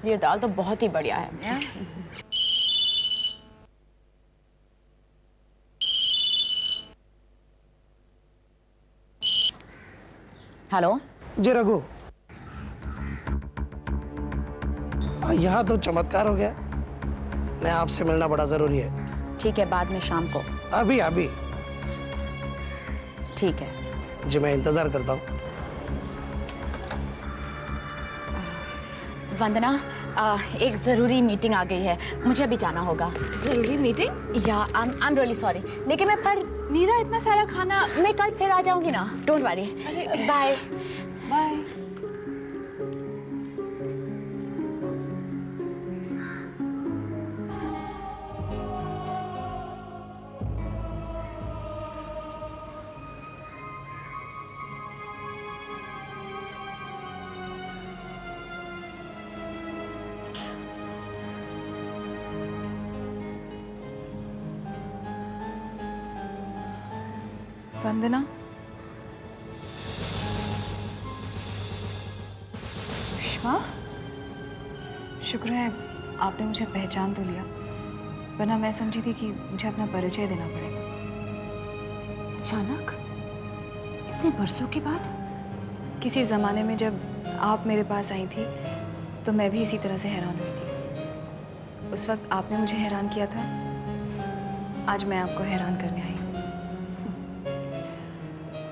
ये दाल तो बहुत ही बढ़िया है। हेलो जी रघु, यहाँ तो चमत्कार हो गया। मैं आपसे मिलना बड़ा जरूरी है। ठीक है, बाद में शाम को। अभी अभी? ठीक है जी, मैं इंतजार करता हूँ। वंदना, एक ज़रूरी मीटिंग आ गई है, मुझे अभी जाना होगा। जरूरी मीटिंग? या आई एम रियली सॉरी, लेकिन मैं पर मीरा, इतना सारा खाना। मैं कल फिर आ जाऊंगी ना, don't worry. Bye bye. Vandana, Sushma, शुक्र है आपने मुझे पहचान तो लिया, वरना मैं समझी थी कि मुझे अपना परिचय देना पड़ेगा। अचानक इतने बरसों के बाद? किसी ज़माने में जब आप मेरे पास आई थी तो मैं भी इसी तरह से हैरान हुई थी। उस वक्त आपने मुझे हैरान किया था, आज मैं आपको हैरान करने आई हूँ।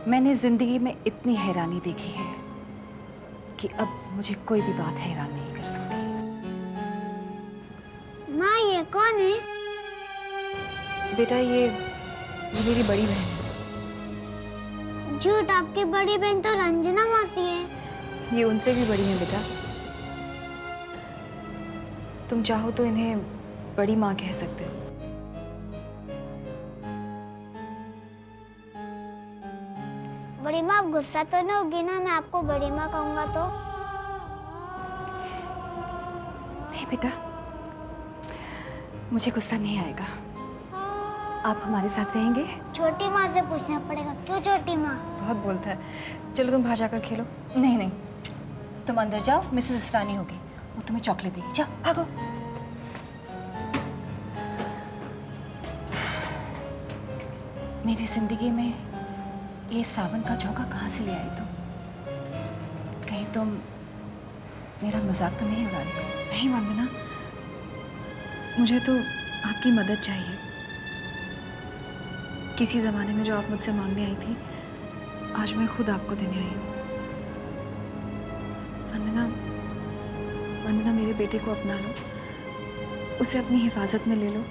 मैंने जिंदगी में इतनी हैरानी देखी है कि अब मुझे कोई भी बात हैरान नहीं कर सकती। माँ, ये कौन है? बेटा, ये मेरी बड़ी बहन है। झूठ, आपकी बड़ी बहन तो रंजना मौसी है। ये उनसे भी बड़ी है बेटा। तुम चाहो तो इन्हें बड़ी माँ कह सकते हो। बड़ी माँ, आप गुस्सा तो नहीं होगी ना मैं आपको बड़ी माँ कहूँगा तो? नहीं बेटा, मुझे गुस्सा नहीं आएगा। आप हमारे साथ रहेंगे? छोटी माँ से पूछना पड़ेगा। क्यों छोटी माँ? बहुत बोलता है। चलो तुम बाहर जाकर खेलो। नहीं नहीं, तुम अंदर जाओ, मिसेस इस्रानी होगी, वो तुम्हें चॉकलेट देगी। जाओ भागो। मेरी जिंदगी में ये सावन का झोंका कहाँ से ले आई तुम? कहीं तुम मेरा मजाक तो नहीं उड़ा रही हो? नहीं वंदना, मुझे तो आपकी मदद चाहिए। किसी ज़माने में जो आप मुझसे मांगने आई थी, आज मैं खुद आपको देने आई हूँ। वंदना, वंदना, मेरे बेटे को अपना लो, उसे अपनी हिफाजत में ले लो।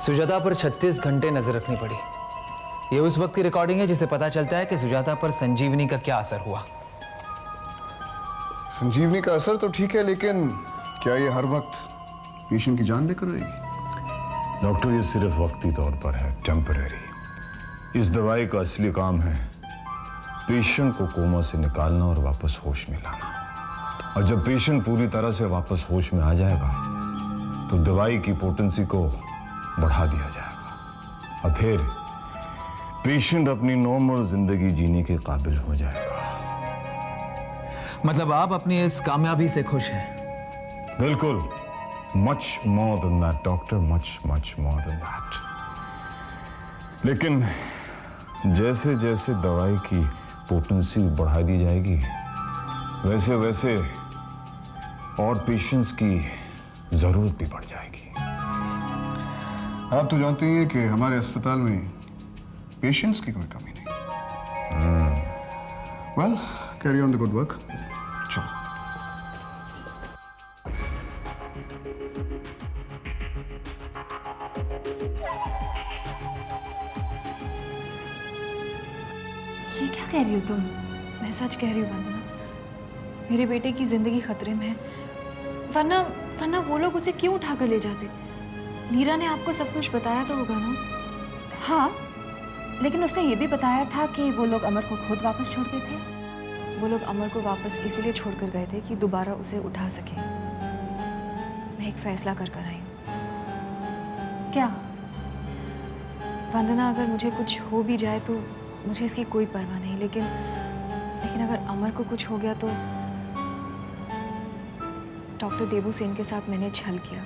सुजाता पर 36 घंटे नजर रखनी पड़ी। ये उस वक्त की रिकॉर्डिंग है जिसे पता चलता है कि सुजाता पर संजीवनी का क्या असर हुआ। संजीवनी का असर तो ठीक है, लेकिन क्या ये हर वक्त पेशेंट की जान लेकर रहेगी? डॉक्टर, ये सिर्फ वक्ती तौर पर है, टेम्परेरी। इस दवाई का असली काम है पेशेंट को कोमा से निकालना और वापस होश में लाना। और जब पेशेंट पूरी तरह से वापस होश में आ जाएगा तो दवाई की पोटेंसी को बढ़ा दिया जाएगा और फिर पेशेंट अपनी नॉर्मल जिंदगी जीने के काबिल हो जाएगा। मतलब आप अपनी इस कामयाबी से खुश हैं? बिल्कुल, much more than that doctor, much more than that. लेकिन जैसे जैसे दवाई की पोटेंसी बढ़ा दी जाएगी, वैसे वैसे और पेशेंट्स की जरूरत भी बढ़ जाएगी। आप तो जानते हैं कि हमारे अस्पताल में पेशेंट्स की कोई कमी नहीं। Well, carry on the good work. चलो। ये क्या कह रही हो तुम? मैं सच कह रही हूँ वंदना, मेरे बेटे की जिंदगी खतरे में है। वरना वो लोग उसे क्यों उठा कर ले जाते? नीरा ने आपको सब कुछ बताया तो होगा ना? हाँ, लेकिन उसने ये भी बताया था कि वो लोग अमर को खुद वापस छोड़ गए थे। वो लोग अमर को वापस इसीलिए छोड़कर गए थे कि दोबारा उसे उठा सकें। मैं एक फैसला कर आई हूँ। क्या? वंदना, अगर मुझे कुछ हो भी जाए तो मुझे इसकी कोई परवाह नहीं, लेकिन अगर अमर को कुछ हो गया तो डॉक्टर देबू सेन के साथ मैंने छल किया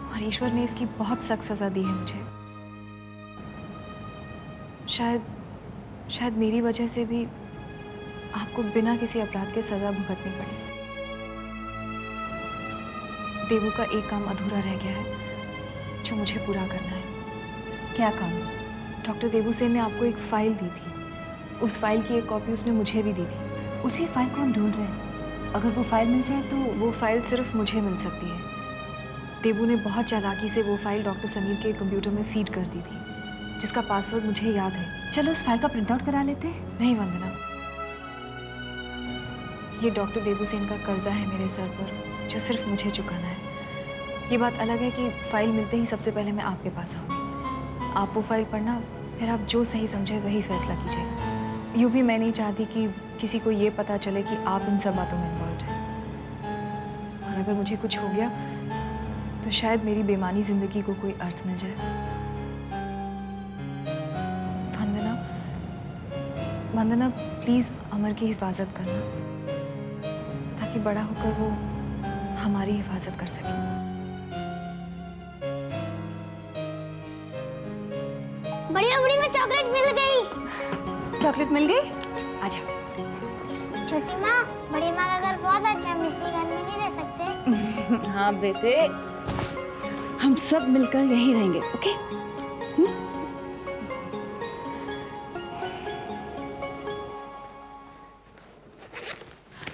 और ईश्वर ने इसकी बहुत सख्त सजा दी है मुझे। शायद मेरी वजह से भी आपको बिना किसी अपराध के सजा भुगतनी पड़ी। देबू का एक काम अधूरा रह गया है जो मुझे पूरा करना है। क्या काम? डॉक्टर देबू सेन ने आपको एक फाइल दी थी, उस फाइल की एक कॉपी उसने मुझे भी दी थी। उसी फाइल को हम ढूंढ रहे हैं। अगर वो फाइल मिल जाए तो वो फाइल सिर्फ मुझे मिल सकती है। देबू ने बहुत चालाकी से वो फाइल डॉक्टर समीर के कंप्यूटर में फीड कर दी थी, जिसका पासवर्ड मुझे याद है। चलो उस फाइल का प्रिंट आउट करा लेते हैं। नहीं वंदना, ये डॉक्टर देबू सेन का कर्जा है मेरे सर पर, जो सिर्फ मुझे चुकाना है। ये बात अलग है कि फाइल मिलते ही सबसे पहले मैं आपके पास आऊँगी। आप वो फाइल पढ़ना, फिर आप जो सही समझे वही फैसला कीजिएगा। यूँ भी मैं नहीं चाहती कि किसी को ये पता चले कि आप इन सब बातों में इन्वॉल्व हैं। और अगर मुझे कुछ हो गया तो शायद मेरी बेमानी जिंदगी को कोई अर्थ मिल जाए। वंदना प्लीज़ अमर की हिफाजत करना, ताकि बड़ा होकर वो हमारी हिफाजत कर सके। बढ़िया बुढ़ी में चॉकलेट मिल गई। चॉकलेट मिल गई? आजा। छोटी माँ, बड़ी माँ का घर बहुत अच्छा, हम इसी घर में नहीं रह सकते? हाँ बेटे, हम सब मिलकर यहीं रहेंगे, okay?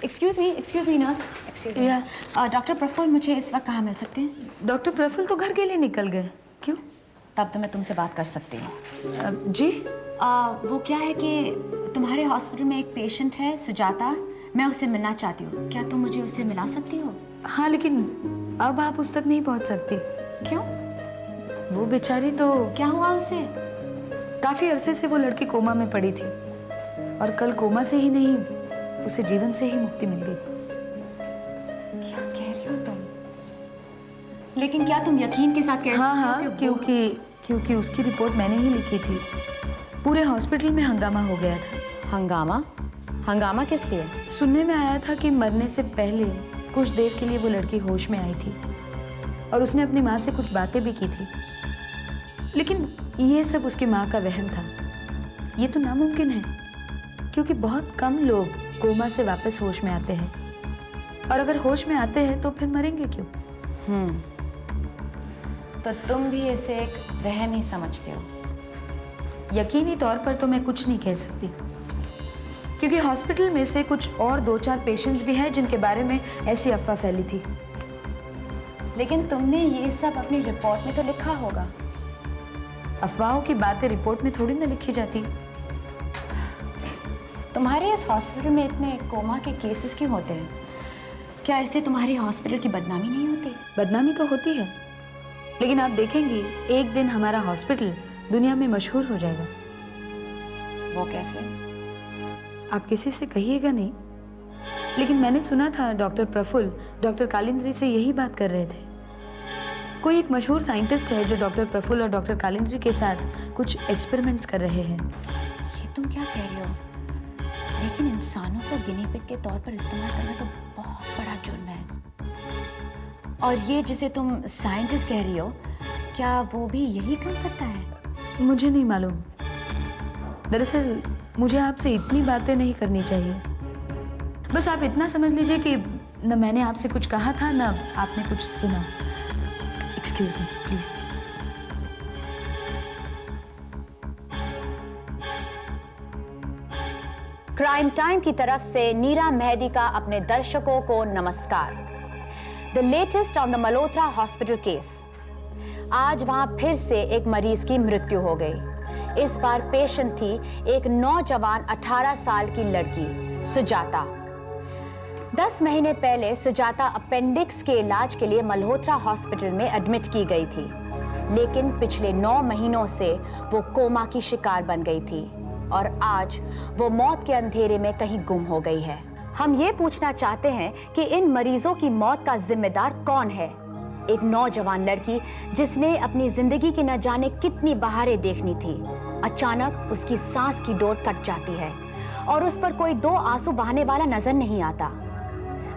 Excuse me nurse, excuse me. Doctor Prafull मुझे इस वक्त कहाँ मिल सकते हैं? डॉक्टर प्रफुल्ल तो घर के लिए निकल गए। क्यों? तब तो मैं तुमसे बात कर सकती हूँ। जी? वो क्या है कि तुम्हारे हॉस्पिटल में एक पेशेंट है सुजाता, मैं उससे मिलना चाहती हूँ। क्या तुम मुझे उससे मिला सकती हो? हाँ, लेकिन अब आप उस तक नहीं पहुंच सकती। क्यों? वो बेचारी तो क्या हुआ उसे? काफी अरसे से वो लड़की कोमा में पड़ी थी और कल कोमा से ही नहीं, उसे जीवन से ही मुक्ति मिल गई। क्या कह रही हो तुम? लेकिन क्या तुम यकीन के साथ कह हाँ सकती हाँ, हो कि क्योंकि उसकी रिपोर्ट मैंने ही लिखी थी। पूरे हॉस्पिटल में हंगामा हो गया था। हंगामा? हंगामा किस लिए? सुनने में आया था कि मरने से पहले कुछ देर के लिए वो लड़की होश में आई थी और उसने अपनी माँ से कुछ बातें भी की थी, लेकिन ये सब उसकी माँ का वहम था। ये तो नामुमकिन है, क्योंकि बहुत कम लोग कोमा से वापस होश में आते हैं, और अगर होश में आते हैं तो फिर मरेंगे क्यों? तो तुम भी इसे एक वहम ही समझते हो? यकीनी तौर पर तो मैं कुछ नहीं कह सकती, क्योंकि हॉस्पिटल में से कुछ और 2-4 पेशेंट्स भी हैं जिनके बारे में ऐसी अफवाह फैली थी। लेकिन तुमने ये सब अपनी रिपोर्ट में तो लिखा होगा। अफवाहों की बातें रिपोर्ट में थोड़ी ना लिखी जाती। तुम्हारे इस हॉस्पिटल में इतने कोमा के केसेस क्यों होते हैं? क्या इससे तुम्हारी हॉस्पिटल की बदनामी नहीं होती? बदनामी तो होती है, लेकिन आप देखेंगी एक दिन हमारा हॉस्पिटल दुनिया में मशहूर हो जाएगा। वो कैसे? आप किसी से कहिएगा नहीं, लेकिन मैंने सुना था डॉक्टर प्रफुल्ल डॉक्टर कालिंद्री से यही बात कर रहे थे। कोई एक मशहूर साइंटिस्ट है जो डॉक्टर प्रफुल्ल और डॉक्टर कालिंद्री के साथ कुछ एक्सपेरिमेंट्स कर रहे हैं। ये तुम क्या कह रही हो? लेकिन इंसानों को गिनी पिग के तौर पर इस्तेमाल करना तो बहुत बड़ा जुर्म है। और ये जिसे तुम साइंटिस्ट कह रही हो, क्या वो भी यही काम करता है? मुझे नहीं मालूम। दरअसल मुझे आपसे इतनी बातें नहीं करनी चाहिए। बस आप इतना समझ लीजिए कि न मैंने आपसे कुछ कहा था, न आपने कुछ सुना। Excuse me please. Crime time की तरफ से नीरा मेहदी का अपने दर्शकों को नमस्कार। The latest on the Malhotra hospital case. आज वहां फिर से एक मरीज की मृत्यु हो गई। इस बार पेशेंट थी एक नौजवान 18 साल की लड़की सुजाता। 10 महीने पहले सुजाता अपेंडिक्स के इलाज के लिए मल्होत्रा हॉस्पिटल में एडमिट की गई थी, लेकिन पिछले 9 महीनों से वो कोमा की शिकार बन गई थी। और आज वो मौत के अंधेरे में कहीं गुम हो गई है। हम ये पूछना चाहते हैं कि इन मरीजों की मौत का जिम्मेदार कौन है? एक नौजवान लड़की जिसने अपनी जिंदगी की न जाने कितनी बहारें देखनी थी, अचानक उसकी सांस की डोर कट जाती है और उस पर कोई दो आंसू बहाने वाला नजर नहीं आता।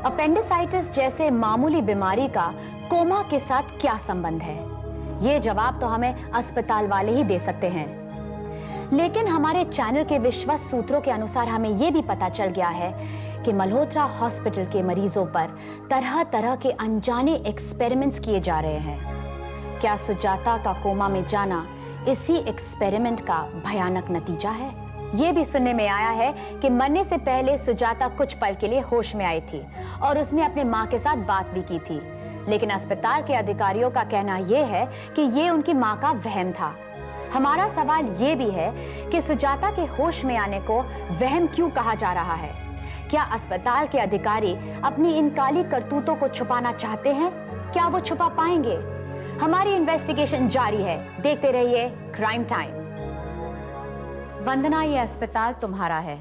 अपेंडिसाइटिस जैसे मामूली बीमारी का कोमा के साथ क्या संबंध है? ये जवाब तो हमें अस्पताल वाले ही दे सकते हैं। लेकिन हमारे चैनल के विश्वस्त सूत्रों के अनुसार हमें यह भी पता चल गया है कि मल्होत्रा हॉस्पिटल के मरीजों पर तरह तरह के अनजाने एक्सपेरिमेंट्स किए जा रहे हैं। क्या सुजाता का कोमा में जाना इसी एक्सपेरिमेंट का भयानक नतीजा है? ये भी सुनने में आया है कि मरने से पहले सुजाता कुछ पल के लिए होश में आई थी और उसने अपने माँ के साथ बात भी की थी, लेकिन अस्पताल के अधिकारियों का कहना यह है कि ये उनकी माँ का वहम था। हमारा सवाल ये भी है कि सुजाता के होश में आने को वहम क्यों कहा जा रहा है? क्या अस्पताल के अधिकारी अपनी इन काली करतूतों को छुपाना चाहते हैं? क्या वो छुपा पाएंगे? हमारी इन्वेस्टिगेशन जारी है, देखते रहिए क्राइम टाइम। वंदना, ये अस्पताल तुम्हारा है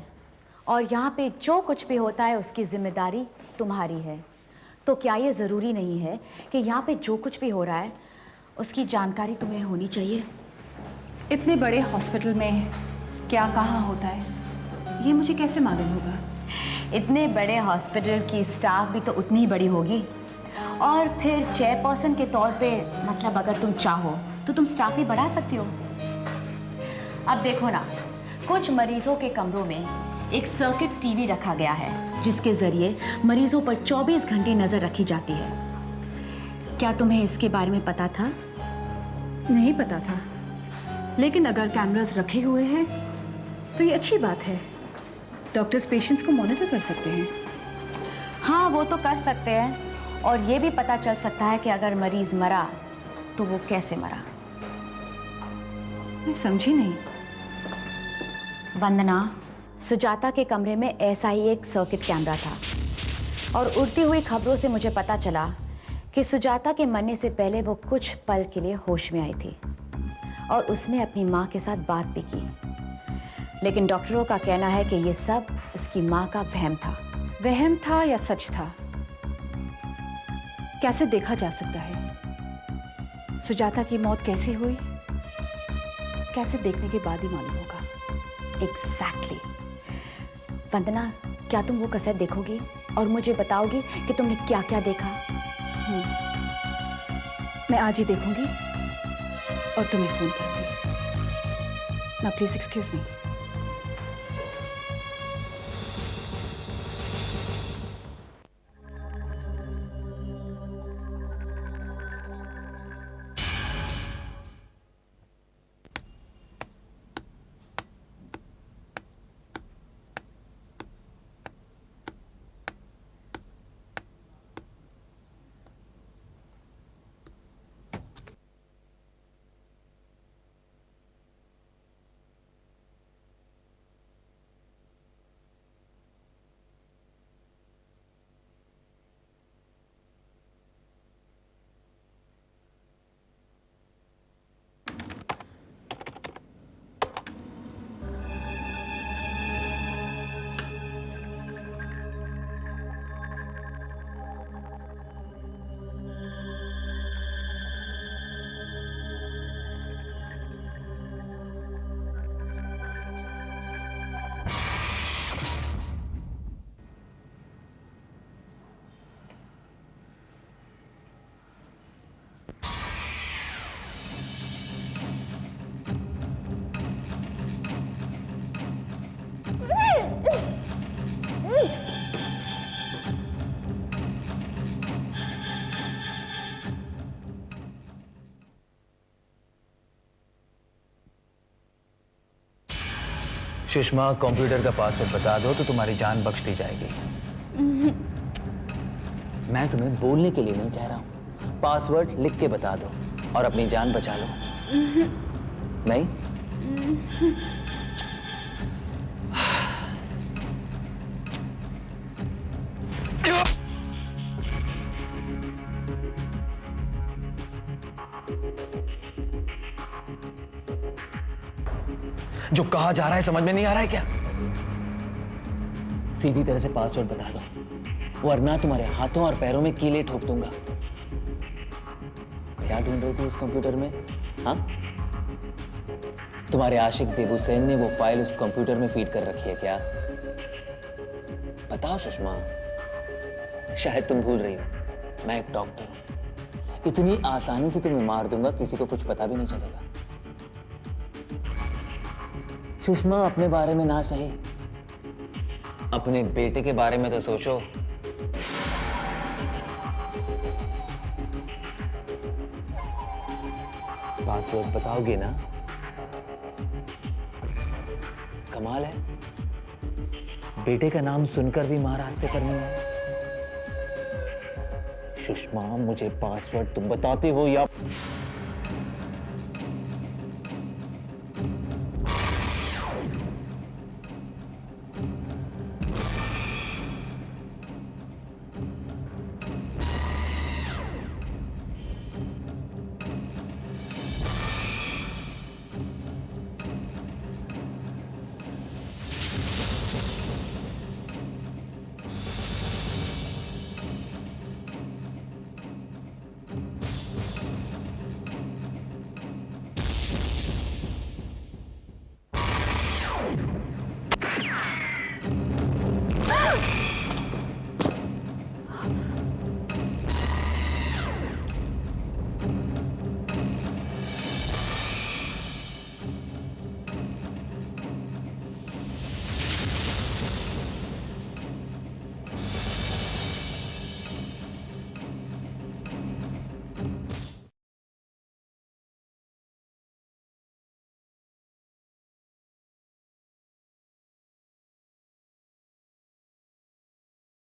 और यहाँ पे जो कुछ भी होता है उसकी जिम्मेदारी तुम्हारी है। तो क्या ये ज़रूरी नहीं है कि यहाँ पे जो कुछ भी हो रहा है उसकी जानकारी तुम्हें होनी चाहिए? इतने बड़े हॉस्पिटल में क्या कहाँ होता है ये मुझे कैसे मालूम होगा? इतने बड़े हॉस्पिटल की स्टाफ भी तो उतनी ही बड़ी होगी। और फिर चेयरपर्सन के तौर पे, मतलब अगर तुम चाहो तो तुम स्टाफ भी बढ़ा सकती हो। अब देखो ना, कुछ मरीजों के कमरों में एक सर्किट टीवी रखा गया है जिसके जरिए मरीजों पर 24 घंटे नजर रखी जाती है। क्या तुम्हें इसके बारे में पता था? नहीं पता था, लेकिन अगर कैमरास रखे हुए हैं तो ये अच्छी बात है। डॉक्टर्स पेशेंट्स को मॉनिटर कर सकते हैं। हाँ, वो तो कर सकते हैं और ये भी पता चल सकता है कि अगर मरीज मरा तो वो कैसे मरा। मैं समझी नहीं। वंदना, सुजाता के कमरे में ऐसा ही एक सर्किट कैमरा था और उड़ती हुई खबरों से मुझे पता चला कि सुजाता के मरने से पहले वो कुछ पल के लिए होश में आई थी और उसने अपनी माँ के साथ बात भी की। लेकिन डॉक्टरों का कहना है कि ये सब उसकी माँ का वहम था। वहम था या सच था, कैसे देखा जा सकता है? सुजाता की मौत कैसी हुई, कैसे देखने के बाद ही मालूम होगा। एग्जैक्टली। वंदना, क्या तुम वो कैसेट देखोगी और मुझे बताओगी कि तुमने क्या क्या देखा? मैं आज ही देखूंगी और तुम्हें फोन करूंगी। Now please excuse me. Sushma, computer का पासवर्ड बता दो तो तुम्हारी जान बख्श दी जाएगी। मैं तुम्हें बोलने के लिए नहीं कह रहा हूं, पासवर्ड लिख के बता दो और अपनी जान बचा लो। नहीं? जो कहा जा रहा है समझ में नहीं आ रहा है क्या? सीधी तरह से पासवर्ड बता दो, वरना तुम्हारे हाथों और पैरों में कीले ठोक दूंगा। क्या ढूंढ रही थी उस कंप्यूटर में? हाँ, तुम्हारे आशिक देवुसेन ने वो फाइल उस कंप्यूटर में फीड कर रखी है क्या? बताओ सुषमा, शायद तुम भूल रही हो, मैं एक डॉक्टर हूं। इतनी आसानी से तुम्हें मार दूंगा, किसी को कुछ पता भी नहीं चलेगा। सुषमा, अपने बारे में ना सही, अपने बेटे के बारे में तो सोचो। पासवर्ड बताओगे ना? कमाल है, बेटे का नाम सुनकर भी मां रास्ते पर नहीं आई। सुषमा, मुझे पासवर्ड तुम बताते हो या